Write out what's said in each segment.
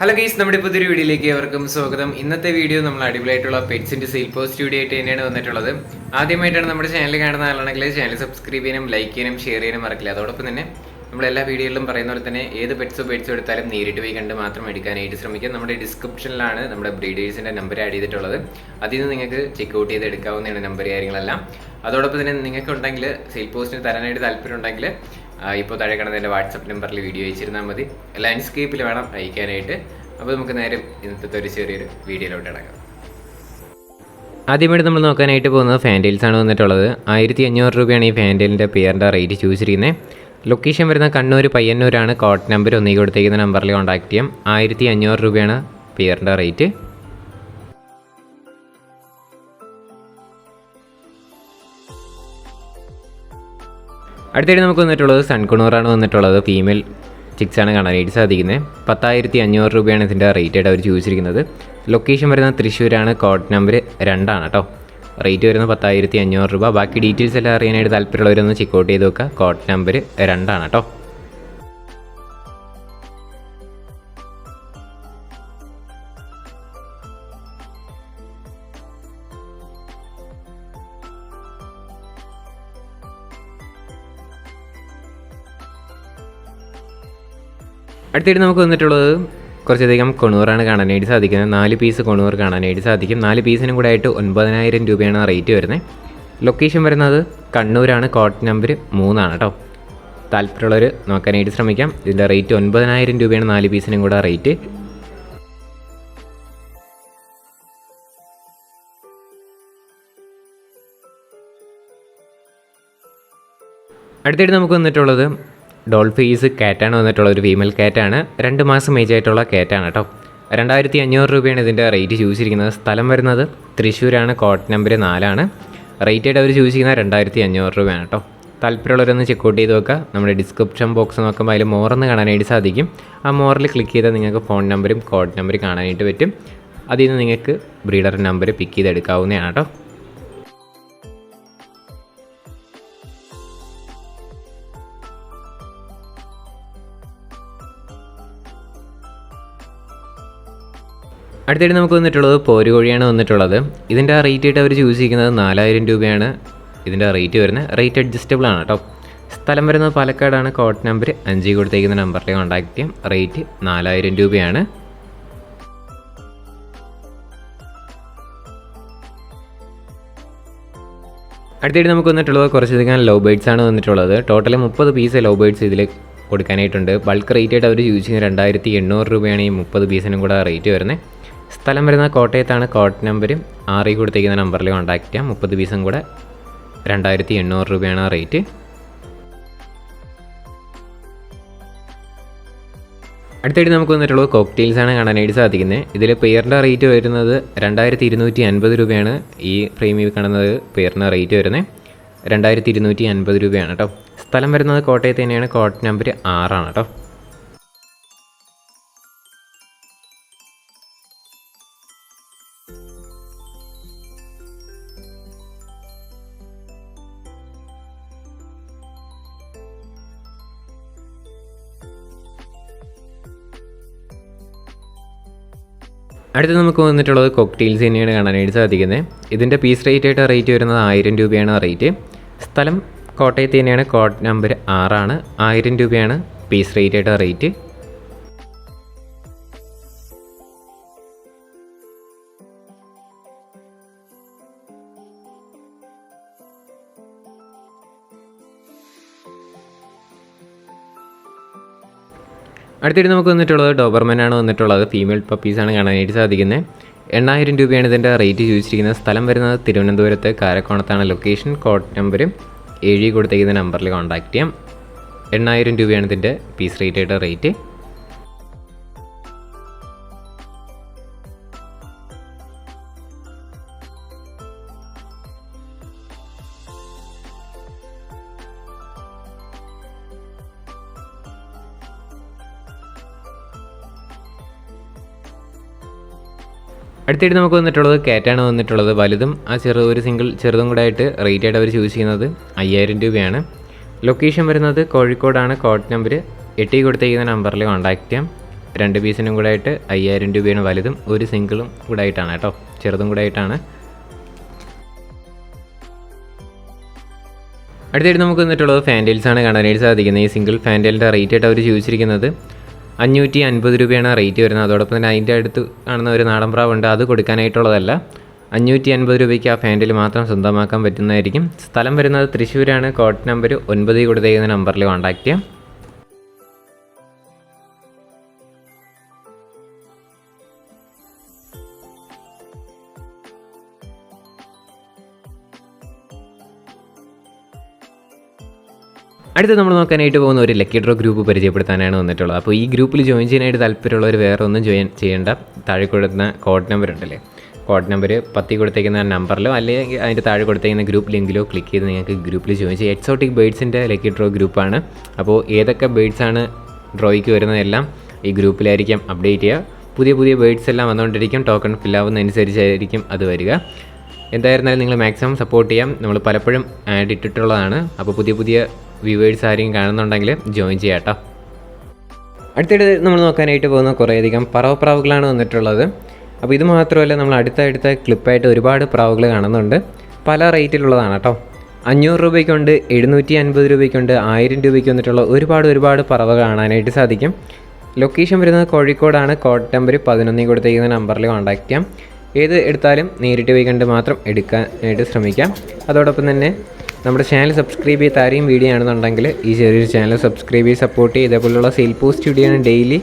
Hello guys, നമ്മുടെ പുതിയൊരു വീഡിയോയിലേക്ക് അവർക്കും സ്വാഗതം. ഇന്നത്തെ വീഡിയോ നമ്മൾ അടിപൊളിയായിട്ടുള്ള പെറ്റ്സിന്റെ സെയിൽ പോസ്റ്റ് വീഡിയോ ആയിട്ട് തന്നെയാണ് വന്നിട്ടുള്ളത്. ആദ്യമായിട്ടാണ് നമ്മുടെ ചാനൽ കാണുന്ന ആളാണെങ്കിൽ ചാനൽ സബ്സ്ക്രൈബ് ചെയ്യാനും ലൈക്ക് ചെയ്യാനും ഷെയർ ചെയ്യാനും മറക്കില്ല. അതോടൊപ്പം തന്നെ നമ്മൾ എല്ലാ വീഡിയോയിലും പറയുന്ന പോലെ തന്നെ ഏത് പെറ്റ്സോ എടുത്താലും നേരിട്ട് പോയി കണ്ട് മാത്രം എടുക്കാനായിട്ട് ശ്രമിക്കുക. നമ്മുടെ ഡിസ്ക്രിപ്ഷനിലാണ് നമ്മുടെ ബ്രീഡേഴ്സിന്റെ നമ്പർ ആഡ് ചെയ്തിട്ടുള്ളത്. അതിൽ നിന്ന് നിങ്ങൾക്ക് ചെക്കൗട്ട് ചെയ്ത് എടുക്കാവുന്നതാണ് നമ്പർ കാര്യങ്ങളെല്ലാം. അതോടൊപ്പം തന്നെ നിങ്ങൾക്ക് ഉണ്ടെങ്കിൽ സെയിൽ പോസ്റ്റിന് തരാനായിട്ട് താല്പര്യം ഉണ്ടെങ്കിൽ ഇപ്പോൾ താഴെ കാണുന്ന എൻ്റെ വാട്സപ്പ് നമ്പറിൽ വീഡിയോ അയച്ചിരുന്നാൽ മതി. ലാൻഡ്സ്കേപ്പിൽ വേണം അയക്കാനായിട്ട്. അപ്പോൾ നമുക്ക് നേരെ ഇന്നത്തെ ഒരു ചെറിയൊരു വീഡിയോയിലോട്ട് ഇടക്കാം. ആദ്യമായിട്ട് നമ്മൾ നോക്കാനായിട്ട് പോകുന്നത് ഫാൻറ്റെയിൽസ് ആണ് വന്നിട്ടുള്ളത്. 1500 രൂപയാണ് ഈ ഫാൻറ്റെയിലിൻ്റെ പെയറിൻ്റെ റേറ്റ് ചോദിച്ചിരിക്കുന്നത്. ലൊക്കേഷൻ വരുന്ന കണ്ണൂർ പയ്യന്നൂരാണ്. കോഡ് നമ്പർ ഒന്നീ കൊടുത്തേക്കുന്ന നമ്പറിൽ കോൺടാക്ട് ചെയ്യാം. 1500 രൂപയാണ് പെയറിൻ്റെ റേറ്റ്. അടുത്തായിട്ട് നമുക്ക് വന്നിട്ടുള്ളത് സൺകുണൂറാണ് വന്നിട്ടുള്ളത്. ഫീമെയിൽ ചിക്സാണ് കാണാനായിട്ട് സാധിക്കുന്നത്. 10,500 രൂപയാണ് ഇതിൻ്റെ റേറ്റ് ആയിട്ട് അവർ ചോദിച്ചിരിക്കുന്നത്. ലൊക്കേഷൻ വരുന്നത് തൃശ്ശൂരാണ്. കോഡ് നമ്പർ 2 ആണ് കേട്ടോ. റേറ്റ് വരുന്നത് 10,500 രൂപ. ബാക്കി ഡീറ്റെയിൽസ് എല്ലാം അറിയാനായിട്ട് താല്പര്യമുള്ളവരൊന്ന് ചെക്കൗട്ട് ചെയ്ത് നോക്കുക. കോഡ് നമ്പർ 2 ആണ് കേട്ടോ. അടുത്തായിട്ട് നമുക്ക് വന്നിട്ടുള്ളത് കുറച്ചധികം കൊണൂറാണ് കാണാനായിട്ട് സാധിക്കുന്നത്. 4 പീസ് കൊണൂർ കാണാനായിട്ട് സാധിക്കും. 4 പീസിനും കൂടെ ആയിട്ട് 9,000 രൂപയാണ് റേറ്റ് വരുന്നത്. ലൊക്കേഷൻ വരുന്നത് കണ്ണൂരാണ്. കോഡ് നമ്പർ 3 ആണ് കേട്ടോ. താല്പര്യമുള്ളവർ നോക്കാനായിട്ട് ശ്രമിക്കാം. ഇതിൻ്റെ റേറ്റ് 9,000 രൂപയാണ് 4 പീസിനും കൂടെ റേറ്റ്. അടുത്തായിട്ട് നമുക്ക് വന്നിട്ടുള്ളത് ഡോൾ ഫേസ് കാറ്റാണ് വന്നിട്ടുള്ള ഒരു ഫീമെയിൽ കാറ്റാണ്. 2 മാസം ഏജ് ആയിട്ടുള്ള കാറ്റാണ് കേട്ടോ. 2,500 രൂപയാണ് ഇതിൻ്റെ റേറ്റ് ചോദിച്ചിരിക്കുന്നത്. സ്ഥലം വരുന്നത് തൃശ്ശൂരാണ്. കോഡ് നമ്പർ 4 ആണ്. റേറ്റ് ആയിട്ട് അവർ ചോദിച്ചിരിക്കുന്നത് 2,500 രൂപയാണ് കേട്ടോ. താല്പര്യമുള്ളവരൊന്ന് ചെക്കൗട്ട് ചെയ്ത് നോക്കുക. നമ്മുടെ ഡിസ്ക്രിപ്ഷൻ ബോക്സ് നോക്കുമ്പോൾ അതിൽ മോറെന്ന് കാണാനായിട്ട് സാധിക്കും. ആ മോറിൽ ക്ലിക്ക് ചെയ്താൽ നിങ്ങൾക്ക് ഫോൺ നമ്പറും കോഡ് നമ്പറും കാണാനായിട്ട് പറ്റും. അതിൽ നിന്ന് നിങ്ങൾക്ക് ബ്രീഡർ നമ്പർ പിക്ക് ചെയ്തെടുക്കാവുന്നതാണ് കേട്ടോ. അടുത്തായിട്ട് നമുക്ക് വന്നിട്ടുള്ളത് പോരുകോഴിയാണ് വന്നിട്ടുള്ളത്. ഇതിൻ്റെ റേറ്റ് ആയിട്ട് അവർ ചൂസ് ചെയ്യുന്നത് 4,000 രൂപയാണ് ഇതിൻ്റെ റേറ്റ് വരുന്നത്. റേറ്റ് അഡ്ജസ്റ്റബിൾ ആണ് കേട്ടോ. സ്ഥലം വരുന്നത് പാലക്കാടാണ്. കോഡ് നമ്പർ 5 കൊടുത്തേക്കുന്ന നമ്പറിൽ കോൺടാക്ട് ചെയ്യാം. റേറ്റ് 4,000 രൂപയാണ്. അടുത്തായിട്ട് നമുക്ക് വന്നിട്ടുള്ളത് കുറച്ചധികം ലവ് ബേഡ്സ് ആണ് വന്നിട്ടുള്ളത്. ടോട്ടൽ 30 പീസ് ലവ് ബേഡ്സ് ഇതിൽ കൊടുക്കാനായിട്ടുണ്ട്. ബൾക്ക് റേറ്റ് ആയിട്ട് അവർ യൂസ് ചെയ്യുന്നത് 2,800 രൂപയാണ് ഈ 30 പീസിനും കൂടെ റേറ്റ് വരുന്നത്. സ്ഥലം വരുന്നത് കോട്ടയത്താണ്. കോഡ് നമ്പർ 6 കൊടുത്തേക്കുന്ന നമ്പറിൽ കോൺടാക്ട് ചെയ്യാം. 30 പീസും കൂടെ 2,800 രൂപയാണ് റേറ്റ്. അടുത്തായിട്ട് നമുക്ക് വന്നിട്ടുള്ളത് കോക്ടെയിൽസ് ആണ് കാണാനായിട്ട് സാധിക്കുന്നത്. ഇതിൽ പെയറിൻ്റെ റേറ്റ് വരുന്നത് 2,250 രൂപയാണ്. ഈ ഫ്രെയിമിൽ കാണുന്നത് പെയറിൻ്റെ റേറ്റ് വരുന്നത് 2,250 രൂപയാണ് കേട്ടോ. സ്ഥലം വരുന്നത് കോട്ടയത്ത് തന്നെയാണ്. കോഡ് നമ്പർ 6 ആണ് കേട്ടോ. അടുത്ത് നമുക്ക് വന്നിട്ടുള്ളത് കോക്ടെയിൽസ് തന്നെയാണ് കാണാനായിട്ട് സാധിക്കുന്നത്. ഇതിൻ്റെ പീസ് റേറ്റ് ആയിട്ട് റേറ്റ് വരുന്നത് 1,000 രൂപയാണ് റേറ്റ്. സ്ഥലം കോട്ടയത്ത് തന്നെയാണ്. കോഡ് നമ്പർ 6 ആണ്. 1,000 രൂപയാണ് പീസ് റേറ്റ് ആയിട്ട് റേറ്റ്. അടുത്തിട്ട് നമുക്ക് വന്നിട്ടുള്ളത് ഡോബർമാനാണ് വന്നിട്ടുള്ളത്. ഫീമെയിൽ പപ്പീസാണ് കാണാനായിട്ട് സാധിക്കുന്നത്. 8,000 രൂപയാണ് ഇതിൻ്റെ റേറ്റ് ചോദിച്ചിരിക്കുന്നത്. സ്ഥലം വരുന്നത് തിരുവനന്തപുരത്ത് കാരക്കോണത്താണ് ലൊക്കേഷൻ. കോഡ് നമ്പർ 7 കൊടുത്തേക്കുന്ന നമ്പറിൽ കോൺടാക്ട് ചെയ്യാം. 8,000 രൂപയാണ് ഇതിൻ്റെ പീസ് റേറ്റ് ആയിട്ട് റേറ്റ്. അടുത്തായിട്ട് നമുക്ക് വന്നിട്ടുള്ളത് കാറ്റാണ് വന്നിട്ടുള്ളത്. വലുതും ആ ഒരു സിംഗിൾ ചെറുതും കൂടെ ആയിട്ട് റേറ്റ് ആയിട്ട് അവർ ചൂസ് ചെയ്യുന്നത് 5,000 രൂപയാണ്. ലൊക്കേഷൻ വരുന്നത് കോഴിക്കോടാണ്. കോഡ് നമ്പർ 8 കൊടുത്തേക്കുന്ന നമ്പറിൽ കോൺടാക്ട് ചെയ്യാം. 2 പീസിനും കൂടെ ആയിട്ട് 5000 രൂപയാണ് വലുതും, ഒരു സിംഗിളും കൂടെ ആയിട്ടാണ് കേട്ടോ, ചെറുതും കൂടെ ആയിട്ടാണ്. അടുത്തായിട്ട് നമുക്ക് വന്നിട്ടുള്ളത് ഫാൻറ്റെയിൽസാണ് കാണാനായിട്ട് സാധിക്കുന്നത്. ഈ സിംഗിൾ ഫാൻറ്റെയിലിൻ്റെ റേറ്റ് ആയിട്ട് അവർ ചോദിച്ചിരിക്കുന്നത് 550 രൂപയാണ് റേറ്റ് വരുന്നത്. അതോടൊപ്പം തന്നെ അതിൻ്റെ അടുത്ത് കാണുന്ന ഒരു നാടൻ പ്രാവുണ്ട്, അത് കൊടുക്കാനായിട്ടുള്ളതല്ല. 550 രൂപയ്ക്ക് ആ ഫാൻറ്റെയിൽ മാത്രം സ്വന്തമാക്കാൻ പറ്റുന്നതായിരിക്കും. സ്ഥലം വരുന്നത് തൃശ്ശൂരാണ്. കോഡ് നമ്പർ 9 കൊടുത്തേക്കുന്ന നമ്പറിൽ കോൺടാക്റ്റ് ചെയ്യാം. അടുത്ത് നമ്മൾ നോക്കാനായിട്ട് പോകുന്ന ഒരു ലക്കി ഡ്രോ ഗ്രൂപ്പ് പരിചയപ്പെടുത്താനാണ് വന്നിട്ടുള്ളത്. അപ്പോൾ ഈ ഗ്രൂപ്പിൽ ജോയിൻ ചെയ്യാനായിട്ട് താല്പര്യമുള്ളവർ വേറെ ഒന്നും ജോയിൻ ചെയ്യേണ്ട. താഴെ കൊടുക്കുന്ന കോഡ് നമ്പർ ഉണ്ടല്ലേ, കോഡ് നമ്പർ 10 കൊടുത്തേക്കുന്ന നമ്പറിലോ അല്ലെങ്കിൽ അതിൻ്റെ താഴെ കൊടുത്തേക്കുന്ന ഗ്രൂപ്പ് ലിങ്കിലോ ക്ലിക്ക് ചെയ്ത് നിങ്ങൾക്ക് ഗ്രൂപ്പിൽ ജോയിൻ ചെയ്യാം. എക്സോട്ടിക് ബേഡ്സിൻ്റെ ലക്കി ഡ്രോ ഗ്രൂപ്പാണ്. അപ്പോൾ ഏതൊക്കെ ബേഡ്സാണ് ഡ്രോയ്ക്ക് വരുന്നതെല്ലാം ഈ ഗ്രൂപ്പിലായിരിക്കും അപ്ഡേറ്റ് ചെയ്യുക. പുതിയ ബേഡ്സ് എല്ലാം വന്നുകൊണ്ടിരിക്കും. ടോക്കൺ ഫില്ലാവുന്നതനുസരിച്ചായിരിക്കും അത് വരിക. എന്തായിരുന്നാലും നിങ്ങൾ മാക്സിമം സപ്പോർട്ട് ചെയ്യാം. നമ്മൾ പലപ്പോഴും ആഡ് ഇട്ടിട്ടുള്ളതാണ്. അപ്പോൾ പുതിയ വ്യൂവേഴ്സ് ആരെയും കാണുന്നുണ്ടെങ്കിൽ ജോയിൻ ചെയ്യാം കേട്ടോ. അടുത്തിടെ നമ്മൾ നോക്കാനായിട്ട് പോകുന്ന കുറേയധികം പ്രാവുകളാണ് വന്നിട്ടുള്ളത്. അപ്പോൾ ഇത് മാത്രമല്ല, നമ്മൾ അടുത്ത ക്ലിപ്പായിട്ട് ഒരുപാട് പ്രാവുകൾ കാണുന്നുണ്ട്. പല റേറ്റിലുള്ളതാണ് കേട്ടോ. 500 രൂപയ്ക്കുണ്ട്, 750 രൂപയ്ക്കുണ്ട്, 1000 രൂപയ്ക്ക് വന്നിട്ടുള്ള ഒരുപാട് പറവ കാണാനായിട്ട് സാധിക്കും. ലൊക്കേഷൻ വരുന്നത് കോഴിക്കോടാണ്. കോഡ് നമ്പർ 11 കൊടുത്തേക്കുന്ന നമ്പറിൽ കോൺടാക്റ്റ് ചെയ്യാം. ഏത് എടുത്താലും നേരിട്ട് പോയി കണ്ട് മാത്രം എടുക്കാനായിട്ട് ശ്രമിക്കാം. അതോടൊപ്പം തന്നെ നമ്മുടെ ചാനൽ സബ്സ്ക്രൈബ് ചെയ്ത് ആരെയും വീഡിയോ ആണെന്നുണ്ടെങ്കിൽ ഈ ചെറിയൊരു ചാനൽ സബ്സ്ക്രൈബ് ചെയ്ത് സപ്പോർട്ട് ചെയ്ത് ഇതേപോലുള്ള സെയിൽ പോസ്റ്റ് വീഡിയോയാണ് ഡെയിലി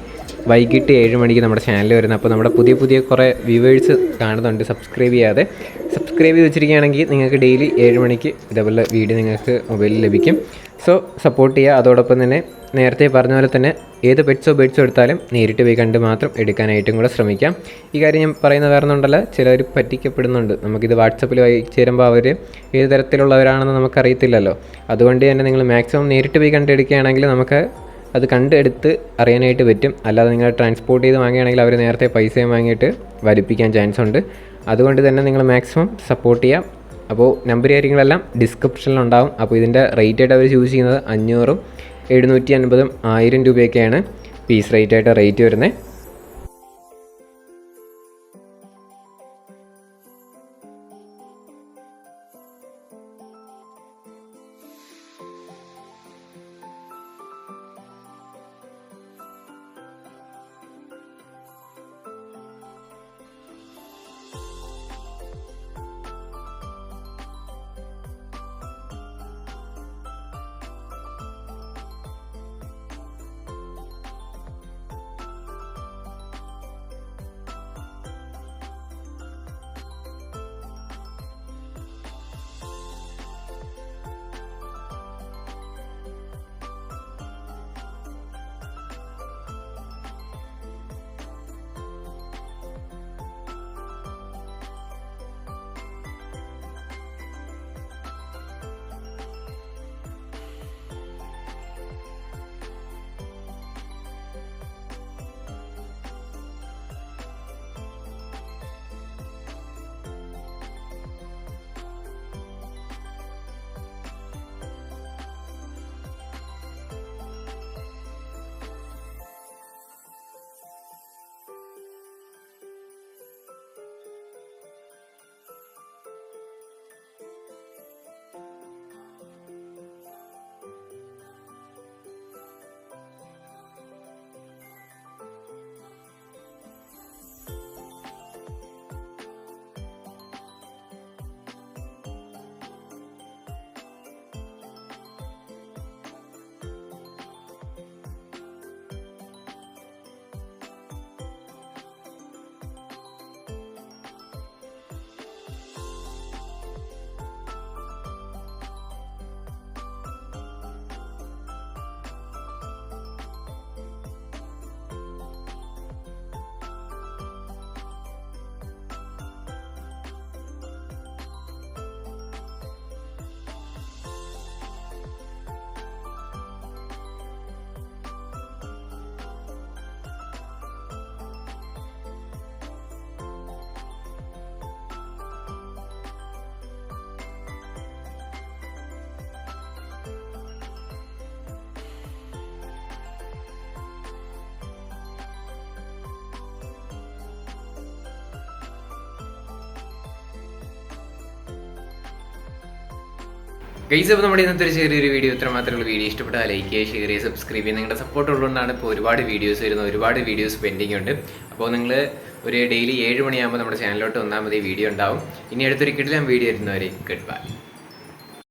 വൈകിട്ട് 7 മണിക്ക് നമ്മുടെ ചാനൽ വരുന്നത്. അപ്പോൾ നമ്മുടെ പുതിയ കുറേ വ്യൂവേഴ്സ് കാണുന്നുണ്ട്. സബ്സ്ക്രൈബ് ചെയ്ത് വെച്ചിരിക്കുകയാണെങ്കിൽ നിങ്ങൾക്ക് ഡെയിലി 7 മണിക്ക് ഇതേപോലെ വീഡിയോ നിങ്ങൾക്ക് മൊബൈലിൽ ലഭിക്കും. സോ സപ്പോർട്ട് ചെയ്യുക. അതോടൊപ്പം തന്നെ നേരത്തെ പറഞ്ഞ പോലെ തന്നെ ഏത് ബേഡ്സോ എടുത്താലും നേരിട്ട് പോയി കണ്ട് മാത്രം എടുക്കാനായിട്ടും കൂടെ ശ്രമിക്കാം. ഈ കാര്യം ഞാൻ പറയുന്നത് വേറെ ഒന്നുമല്ല, ചിലർ പറ്റിക്കപ്പെടുന്നുണ്ട്. നമുക്കിത് വാട്സപ്പിൽ വായിച്ചു തരുമ്പോൾ അവർ ഏത് തരത്തിലുള്ളവരാണെന്ന് നമുക്കറിയത്തില്ലല്ലോ. അതുകൊണ്ട് തന്നെ നിങ്ങൾ മാക്സിമം നേരിട്ട് പോയി കണ്ടെടുക്കുകയാണെങ്കിൽ നമുക്ക് അത് കണ്ടെടുത്ത് അറിയാനായിട്ട് പറ്റും. അല്ലാതെ നിങ്ങൾ ട്രാൻസ്പോർട്ട് ചെയ്ത് വാങ്ങുകയാണെങ്കിൽ അവർ നേരത്തെ പൈസയും വാങ്ങിയിട്ട് വലിപ്പിക്കാൻ ചാൻസ് ഉണ്ട്. അതുകൊണ്ട് തന്നെ നിങ്ങൾ മാക്സിമം സപ്പോർട്ട് ചെയ്യാം. അപ്പോൾ നമ്പർ കാര്യങ്ങളെല്ലാം ഡിസ്ക്രിപ്ഷനിലുണ്ടാവും. അപ്പോൾ ഇതിൻ്റെ റേറ്റ് ആയിട്ട് അവർ ചൂസ് ചെയ്യുന്നത് 500, 750, 1000 രൂപയൊക്കെയാണ് പീസ് റേറ്റ് വരുന്നത്. ഗൈസ്, അപ്പോൾ നമ്മുടെ ഇന്നത്തെ ഒരു ചെറിയൊരു വീഡിയോ ഇത്ര മാത്രമുള്ള വീഡിയോ ഇഷ്ടപ്പെട്ടാൽ ലൈക്ക് ചെയ്യുക, ഷെയർ ചെയ്യുക, സബ്സ്ക്രൈബ് ചെയ്യുക. നിങ്ങളുടെ സപ്പോർട്ട് ഉള്ളതുകൊണ്ടാണ് ഇപ്പോൾ ഒരുപാട് വീഡിയോസ് വരുന്നത്, ഒരുപാട് വീഡിയോസ് പെൻഡിങ് ഉണ്ട്. അപ്പോൾ നിങ്ങൾ ഒരു ഡെയിലി 7 മണിയാകുമ്പോൾ നമ്മുടെ ചാനലിലോട്ട് വന്നാൽ മതി, വീഡിയോ ഉണ്ടാവും. ഇനി അടുത്തൊരു കിടിലം വീഡിയോ വരുന്നവരെ ഗുഡ് ബൈ.